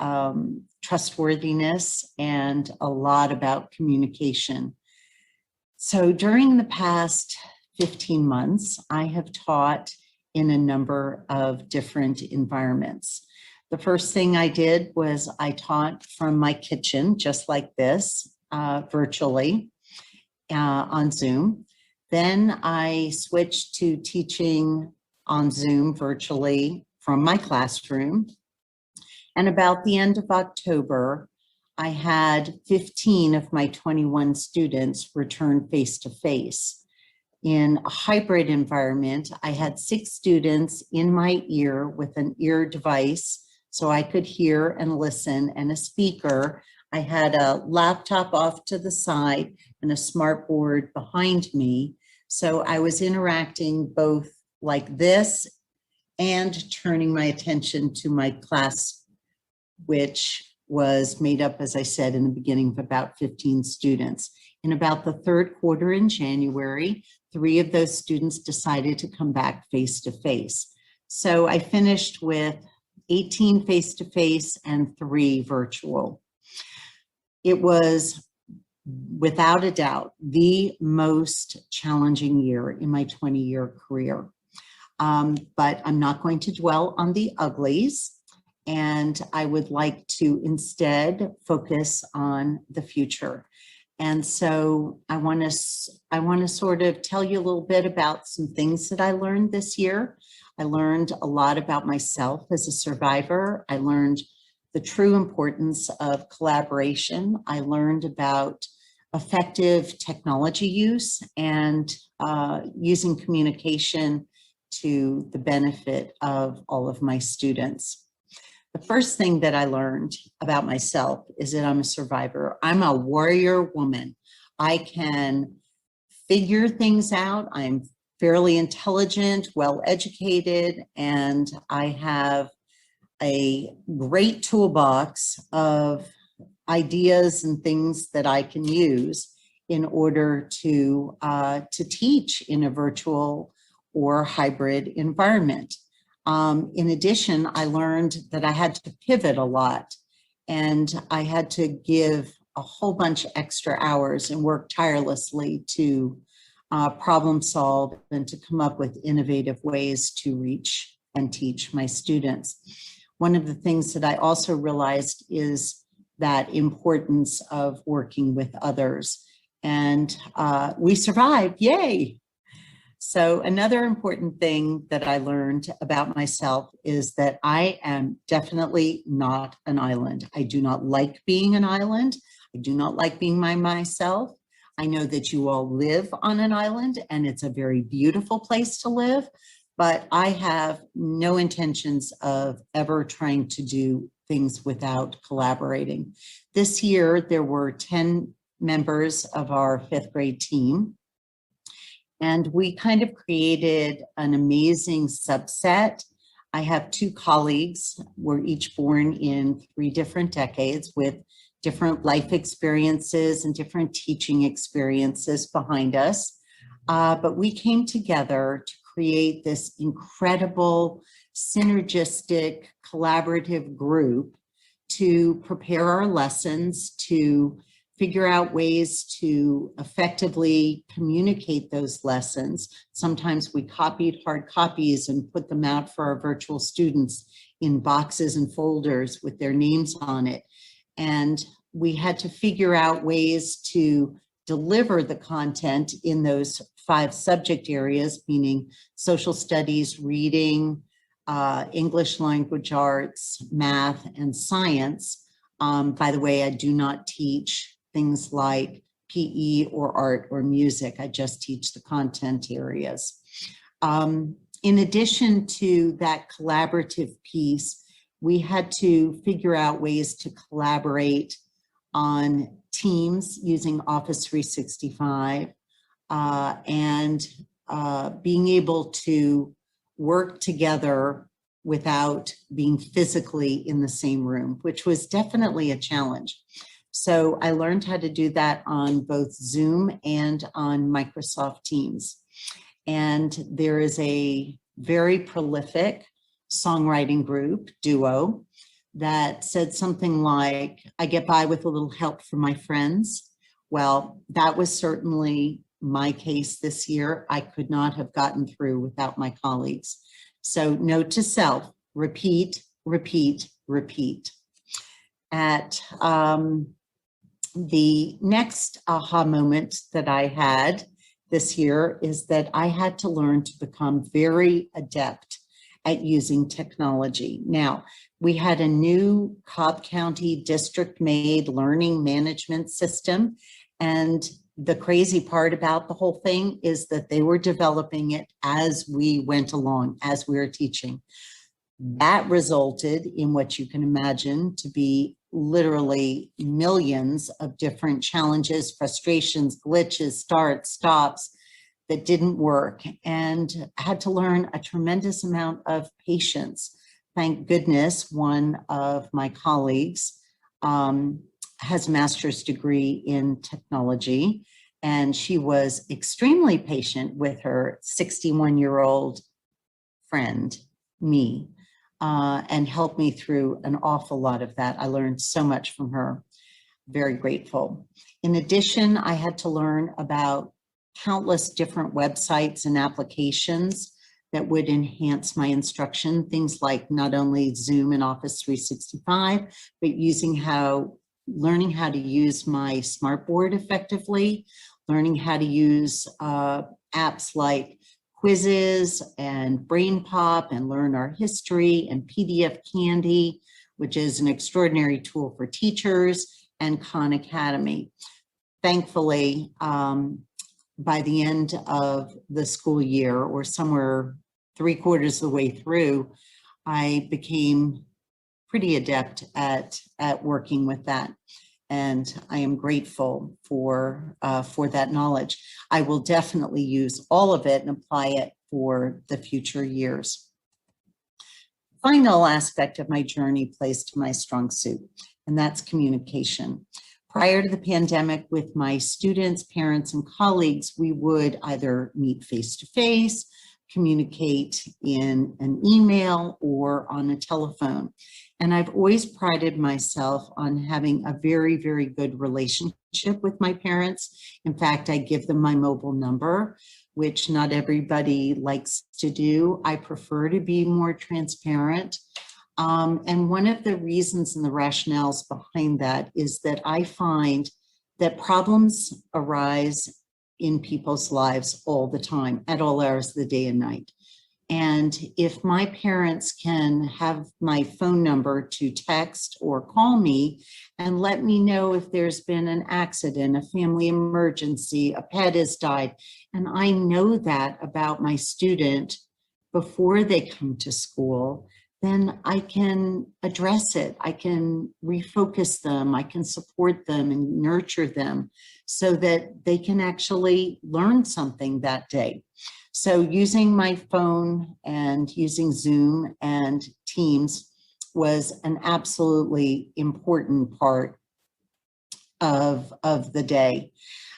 trustworthiness, and a lot about communication. So during the past 15 months, I have taught in a number of different environments. The first thing I did was I taught from my kitchen, just like this, virtually on Zoom. Then I switched to teaching on Zoom virtually from my classroom. And about the end of October, I had 15 of my 21 students return face-to-face. In a hybrid environment, I had 6 students in my ear with an ear device so I could hear and listen, and a speaker. I had a laptop off to the side and a smart board behind me. So I was interacting both like this and turning my attention to my class, which was made up, as I said, in the beginning of about 15 students. In about the 3rd quarter in January, 3 of those students decided to come back face-to-face. So I finished with 18 face-to-face and 3 virtual. It was, without a doubt, the most challenging year in my 20-year career. But I'm not going to dwell on the uglies. And I would like to instead focus on the future. And so I want to sort of tell you a little bit about some things that I learned this year. I learned a lot about myself as a survivor. I learned the true importance of collaboration. I learned about effective technology use and using communication to the benefit of all of my students. The first thing that I learned about myself is that I'm a survivor. I'm a warrior woman. I can figure things out. I'm fairly intelligent, well-educated, and I have a great toolbox of ideas and things that I can use in order to teach in a virtual or hybrid environment. In addition, I learned that I had to pivot a lot, and I had to give a whole bunch of extra hours and work tirelessly to problem solve and to come up with innovative ways to reach and teach my students. One of the things that I also realized is that importance of working with others, and we survived, yay! So another important thing that I learned about myself is that I am definitely not an island. I do not like being an island. I do not like being by myself. I know that you all live on an island and it's a very beautiful place to live, but I have no intentions of ever trying to do things without collaborating. This year, there were 10 members of our 5th grade team. And we kind of created an amazing subset. I have 2 colleagues. We're each born in 3 different decades with different life experiences and different teaching experiences behind us. But we came together to create this incredible, synergistic, collaborative group to prepare our lessons, to figure out ways to effectively communicate those lessons. Sometimes we copied hard copies and put them out for our virtual students in boxes and folders with their names on it. And we had to figure out ways to deliver the content in those 5 subject areas, meaning social studies, reading, English language arts, math, and science. By the way, I do not teach things like PE or art or music. I just teach the content areas. In addition to that collaborative piece, we had to figure out ways to collaborate on teams using Office 365 and being able to work together without being physically in the same room, which was definitely a challenge. So I learned how to do that on both Zoom and on Microsoft Teams. And there is a very prolific songwriting group, duo, that said something like, I get by with a little help from my friends. Well, that was certainly my case this year. I could not have gotten through without my colleagues. So note to self, repeat, repeat, repeat. At the next aha moment that I had this year is that I had to learn to become very adept at using technology. Now, we had a new Cobb County district-made learning management system, and the crazy part about the whole thing is that they were developing it as we went along, as we were teaching. That resulted in what you can imagine to be literally millions of different challenges, frustrations, glitches, starts, stops that didn't work, and had to learn a tremendous amount of patience. Thank goodness one of my colleagues has a master's degree in technology, and she was extremely patient with her 61-year-old friend, me, and helped me through an awful lot of that. I learned so much from her. Very grateful. In addition, I had to learn about countless different websites and applications that would enhance my instruction, things like not only Zoom and Office 365, but learning how to use my smartboard effectively, learning how to use apps like Quizzes and Brain Pop and Learn Our History and PDF Candy, which is an extraordinary tool for teachers, and Khan Academy. Thankfully, by the end of the school year, or somewhere 3/4 of the way through, I became pretty adept at working with that. And I am grateful for that knowledge. I will definitely use all of it and apply it for the future years. Final aspect of my journey plays to my strong suit, and that's communication. Prior to the pandemic, with my students, parents, and colleagues, we would either meet face-to-face, communicate in an email, or on a telephone. And I've always prided myself on having a very, very good relationship with my parents. In fact, I give them my mobile number, which not everybody likes to do. I prefer to be more transparent. And one of the reasons and the rationales behind that is that I find that problems arise in people's lives all the time, at all hours of the day and night. And if my parents can have my phone number to text or call me and let me know if there's been an accident, a family emergency, a pet has died, and I know that about my student before they come to school, then I can address it. I can refocus them. I can support them and nurture them so that they can actually learn something that day. So using my phone and using Zoom and Teams was an absolutely important part of the day.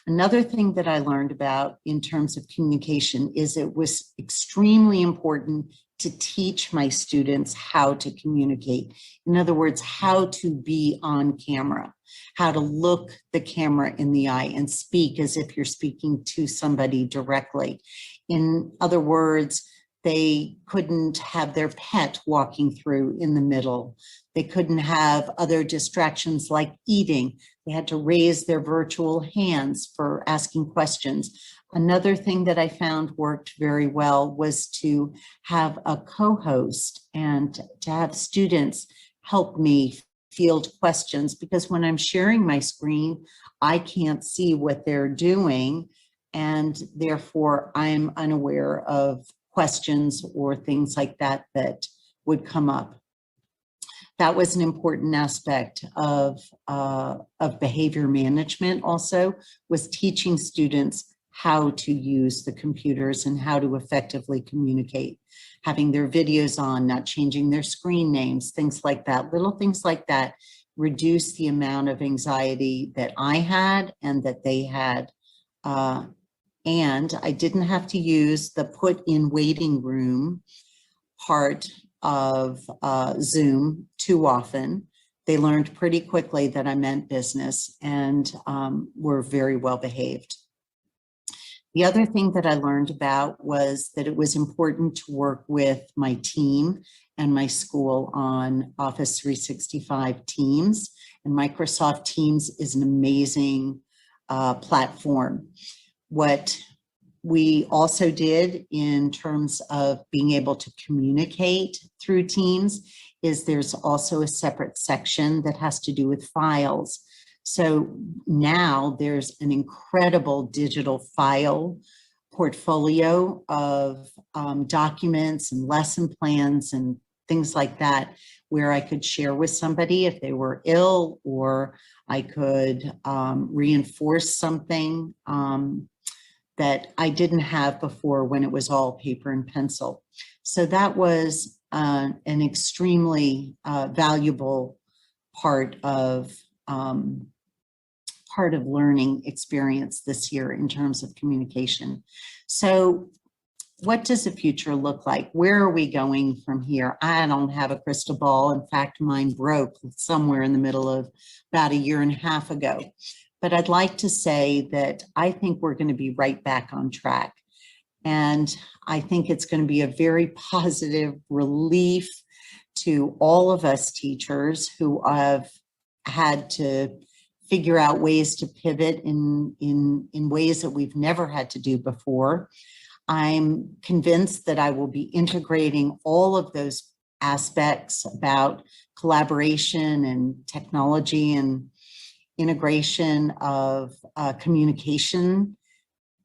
Another thing that I learned about in terms of communication is it was extremely important to teach my students how to communicate. In other words, how to be on camera, how to look the camera in the eye and speak as if you're speaking to somebody directly. In other words, they couldn't have their pet walking through in the middle. They couldn't have other distractions like eating. They had to raise their virtual hands for asking questions. Another thing that I found worked very well was to have a co-host and to have students help me field questions, because when I'm sharing my screen, I can't see what they're doing, and therefore I'm unaware of questions or things like that that would come up. That was an important aspect of behavior management also, was teaching students how to use the computers and how to effectively communicate, having their videos on, not changing their screen names, things like that. Little things like that reduce the amount of anxiety that I had and that they had. And I didn't have to use the put in waiting room part of Zoom too often. They learned pretty quickly that I meant business and were very well behaved. The other thing that I learned about was that it was important to work with my team and my school on Office 365 Teams. And Microsoft Teams is an amazing platform. What we also did in terms of being able to communicate through Teams is there's also a separate section that has to do with files. So now there's an incredible digital file portfolio of documents and lesson plans and things like that, where I could share with somebody if they were ill, or I could reinforce something that I didn't have before when it was all paper and pencil. So that was an extremely valuable part of learning experience this year in terms of communication. So what does the future look like? Where are we going from here? I don't have a crystal ball. In fact, mine broke somewhere in the middle of about 1.5 years ago. But I'd like to say that I think we're going to be right back on track. And I think it's going to be a very positive relief to all of us teachers who have had to figure out ways to pivot in ways that we've never had to do before. I'm convinced that I will be integrating all of those aspects about collaboration and technology and integration of communication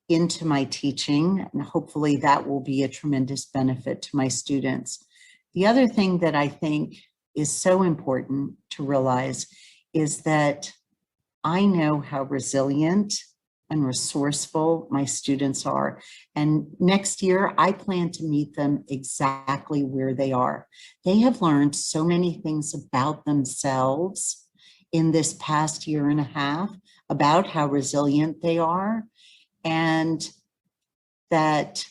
into my teaching, and hopefully that will be a tremendous benefit to my students. The other thing that I think is so important to realize is that I know how resilient and resourceful my students are. And next year, I plan to meet them exactly where they are. They have learned so many things about themselves in this past year and a half, about how resilient they are, and that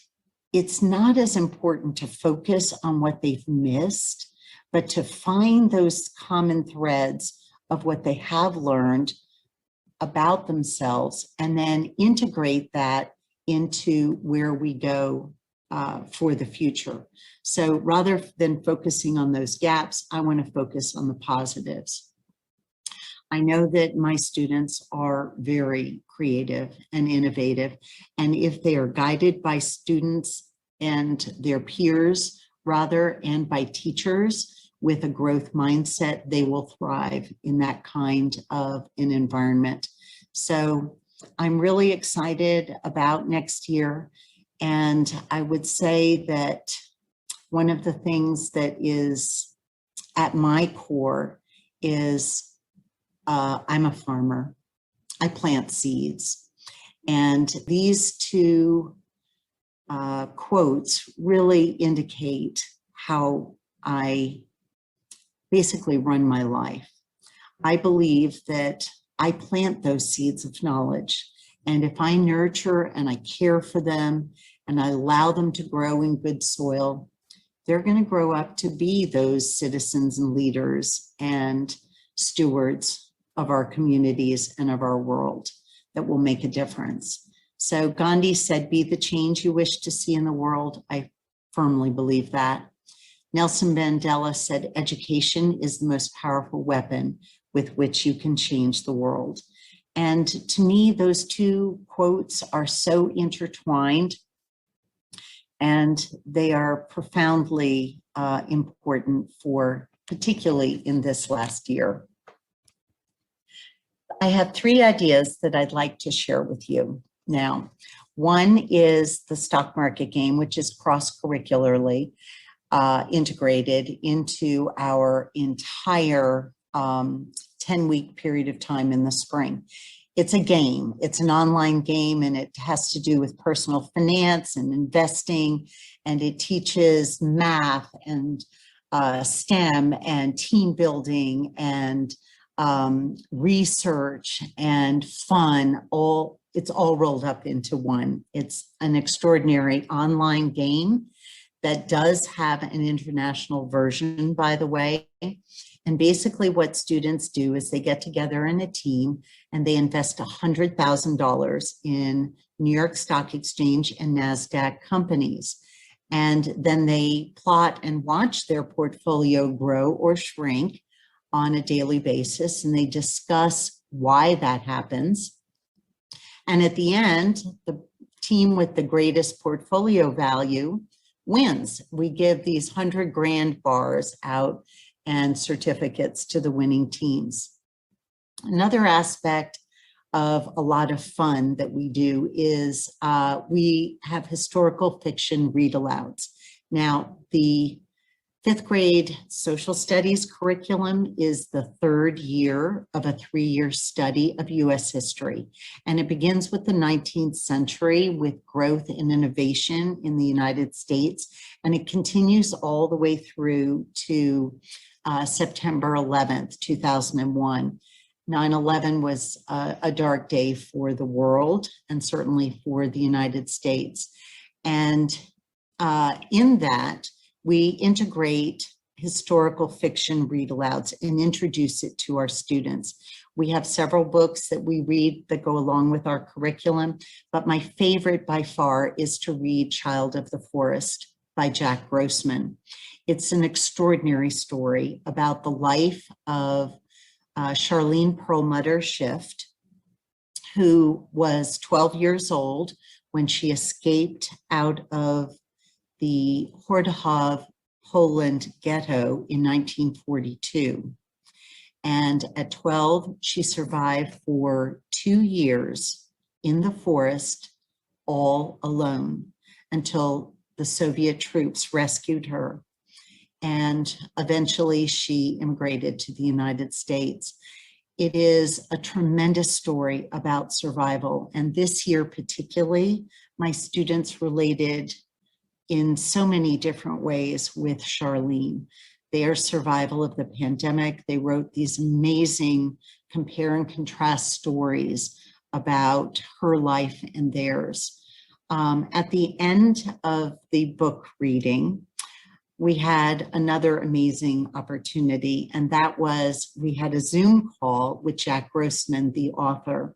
it's not as important to focus on what they've missed, but to find those common threads of what they have learned about themselves and then integrate that into where we go for the future. So rather than focusing on those gaps, I want to focus on the positives. I know that my students are very creative and innovative, and if they are guided by students and their peers, rather, and by teachers with a growth mindset, they will thrive in that kind of an environment. So I'm really excited about next year. And I would say that one of the things that is at my core is I'm a farmer. I plant seeds. And these two quotes really indicate how I basically run my life. I believe that I plant those seeds of knowledge. And if I nurture and I care for them and I allow them to grow in good soil, they're going to grow up to be those citizens and leaders and stewards of our communities and of our world that will make a difference. So Gandhi said, "Be the change you wish to see in the world." I firmly believe that. Nelson Mandela said, "Education is the most powerful weapon with which you can change the world." And to me, those two quotes are so intertwined, and they are profoundly important for, particularly in this last year. I have three ideas that I'd like to share with you now. One is the stock market game, which is cross-curricularly integrated into our entire 10-week period of time in the spring. It's a game, it's an online game, and it has to do with personal finance and investing, and it teaches math and STEM and team building and research and fun. It's all rolled up into one. It's an extraordinary online game that does have an international version, by the way. And basically what students do is they get together in a team and they invest $100,000 in New York Stock Exchange and NASDAQ companies. And then they plot and watch their portfolio grow or shrink on a daily basis, and they discuss why that happens. And at the end, the team with the greatest portfolio value wins. We give these 100 grand bars out and certificates to the winning teams. Another aspect of a lot of fun that we do is we have historical fiction read-alouds. Now, the 5th grade social studies curriculum is the 3rd year of a 3-year study of US history. And it begins with the 19th century with growth and innovation in the United States. And it continues all the way through to September 11th, 2001. 9/11 was a dark day for the world and certainly for the United States. And in that, we integrate historical fiction read-alouds and introduce it to our students. We have several books that we read that go along with our curriculum, but my favorite by far is to read Child of the Forest by Jack Grossman. It's an extraordinary story about the life of Charlene Perlmutter Schiff, who was 12 years old when she escaped out of the Hordohov, Poland ghetto in 1942. And at 12, she survived for 2 years in the forest, all alone until the Soviet troops rescued her. And eventually she immigrated to the United States. It is a tremendous story about survival. And this year particularly, my students related in so many different ways with Charlene. Their survival of the pandemic. They wrote these amazing compare and contrast stories about her life and theirs. At the end of the book reading, we had another amazing opportunity, and that was we had a Zoom call with Jack Grossman, the author.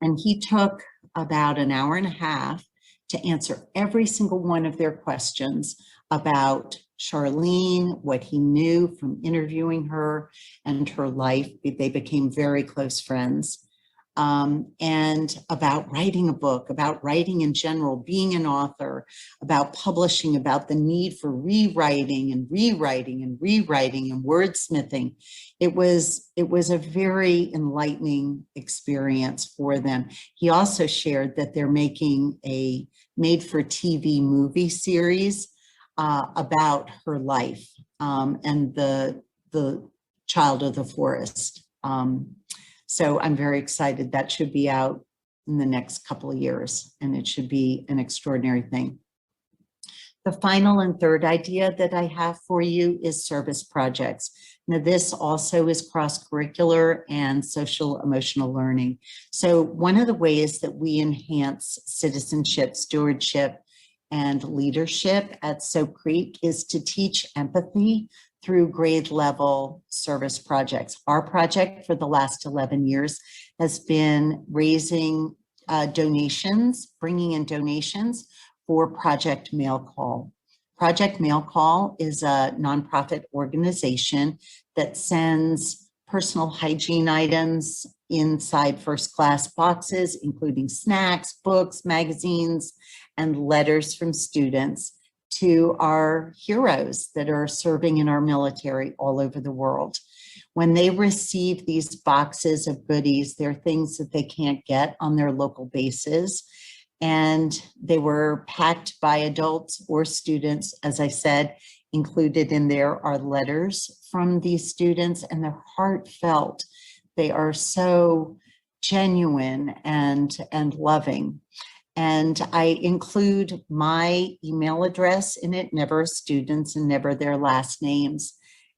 And he took about an hour and a half to answer every single one of their questions about Charlene, what he knew from interviewing her and her life. They became very close friends. And about writing a book, about writing in general, being an author, about publishing, about the need for rewriting and rewriting and rewriting and wordsmithing. It was a very enlightening experience for them. He also shared that they're making a made-for-TV movie series about her life and the child of the forest. So I'm very excited. That should be out in the next couple of years, and it should be an extraordinary thing. The final and third idea that I have for you is service projects. Now, this also is cross-curricular and social emotional learning. So one of the ways that we enhance citizenship, stewardship, and leadership at Soap Creek is to teach empathy through grade level service projects. Our project for the last 11 years has been raising donations, bringing in donations for Project Mail Call. Project Mail Call is a nonprofit organization that sends personal hygiene items inside first class boxes, including snacks, books, magazines, and letters from students to our heroes that are serving in our military all over the world. When they receive these boxes of goodies, they're things that they can't get on their local bases. And they were packed by adults or students. As I said, included in there are letters from these students, and they're heartfelt. They are so genuine and loving. And I include my email address in it, never students and never their last names.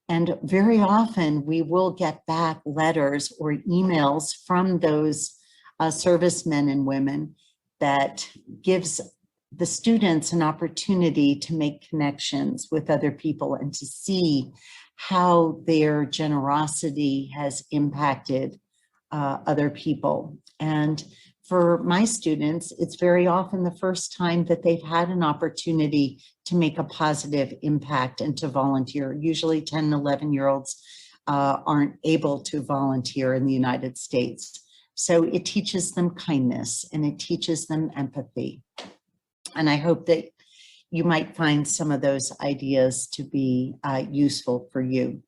And very often we will get back letters or emails from those servicemen and women that gives the students an opportunity to make connections with other people and to see how their generosity has impacted other people. And for my students, it's very often the first time that they've had an opportunity to make a positive impact and to volunteer. Usually 10 and 11-year-olds aren't able to volunteer in the United States. So it teaches them kindness and it teaches them empathy. And I hope that you might find some of those ideas to be useful for you.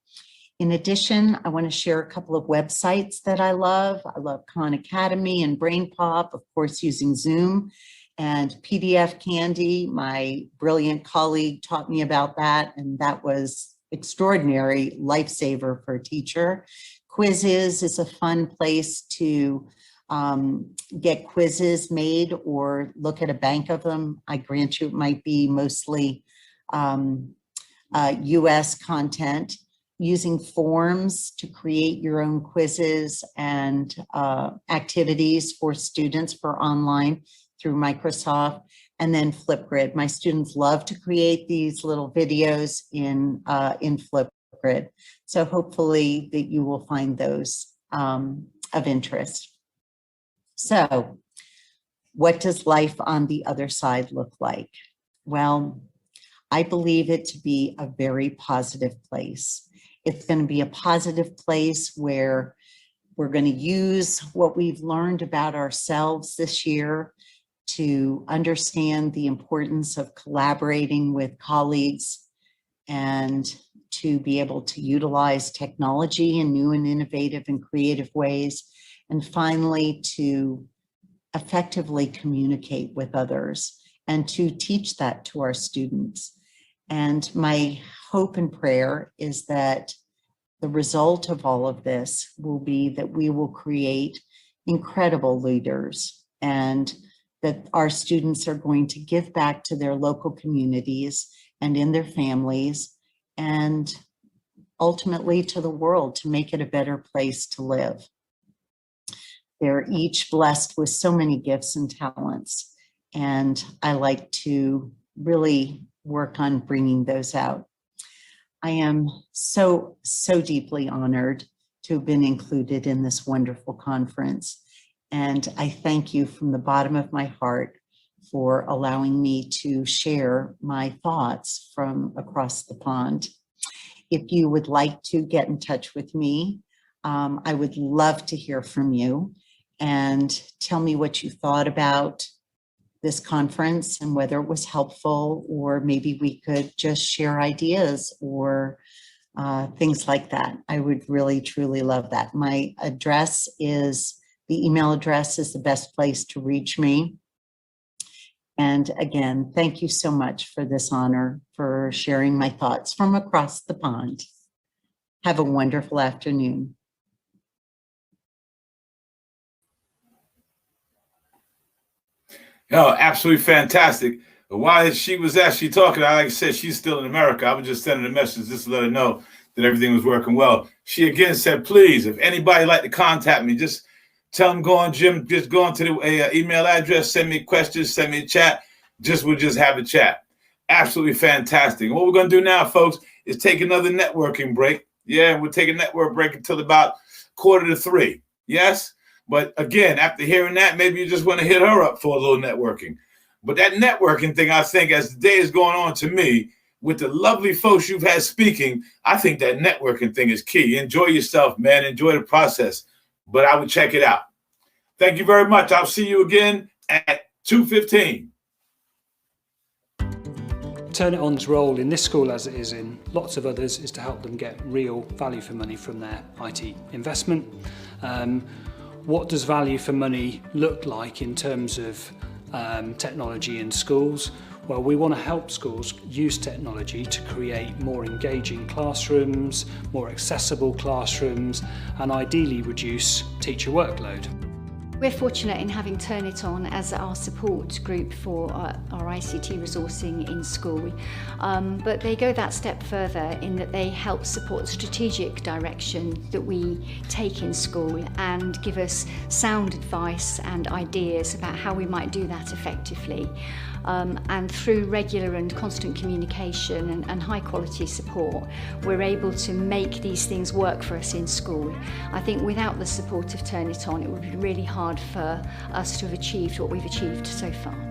In addition, I want to share a couple of websites that I love. I love Khan Academy and Brain Pop, of course, using Zoom, and PDF Candy. My brilliant colleague taught me about that, and that was extraordinary lifesaver for a teacher. Quizzes is a fun place to get quizzes made or look at a bank of them. I grant you it might be mostly US content. Using forms to create your own quizzes and activities for students for online through Microsoft, and then Flipgrid. My students love to create these little videos in Flipgrid. So hopefully that you will find those of interest. So what does life on the other side look like? Well, I believe it to be a very positive place. It's going to be a positive place where we're going to use what we've learned about ourselves this year to understand the importance of collaborating with colleagues and to be able to utilize technology in new and innovative and creative ways. And finally, to effectively communicate with others and to teach that to our students. And my hope and prayer is that the result of all of this will be that we will create incredible leaders, and that our students are going to give back to their local communities and in their families, and ultimately to the world, to make it a better place to live. They're each blessed with so many gifts and talents, and I like to really work on bringing those out. I am so deeply honored to have been included in this wonderful conference. And I thank you from the bottom of my heart for allowing me to share my thoughts from across the pond. If you would like to get in touch with me, I would love to hear from you and tell me what you thought about this conference and whether it was helpful, or maybe we could just share ideas or things like that. I would really, truly love that. My address is, the email address is the best place to reach me. And again, thank you so much for this honor, for sharing my thoughts from across the pond. Have a wonderful afternoon. Oh, absolutely fantastic. While she was actually talking, like I said, she's still in America. I was just sending a message just to let her know that everything was working well. She again said, please, if anybody like to contact me, just tell them, go on, Jim, just go on to the email address, send me questions, send me a chat. We'll just have a chat. Absolutely fantastic. And what we're going to do now, folks, is take another networking break. Yeah, we'll take a network break until about 2:45. Yes? But again, after hearing that, maybe you just want to hit her up for a little networking. But that networking thing, I think, as the day is going on, to me, with the lovely folks you've had speaking, I think that networking thing is key. Enjoy yourself, man. Enjoy the process. But I would check it out. Thank you very much. I'll see you again at 2:15. Turn It On's role in this school, as it is in lots of others, is to help them get real value for money from their IT investment. What does value for money look like in terms of technology in schools? Well, we want to help schools use technology to create more engaging classrooms, more accessible classrooms, and ideally reduce teacher workload. We're fortunate in having Turn It On as our support group for our ICT resourcing in school, but they go that step further in that they help support strategic direction that we take in school and give us sound advice and ideas about how we might do that effectively. And through regular and constant communication and high quality support, we're able to make these things work for us in school. I think without the support of Turn It On, it would be really hard for us to have achieved what we've achieved so far.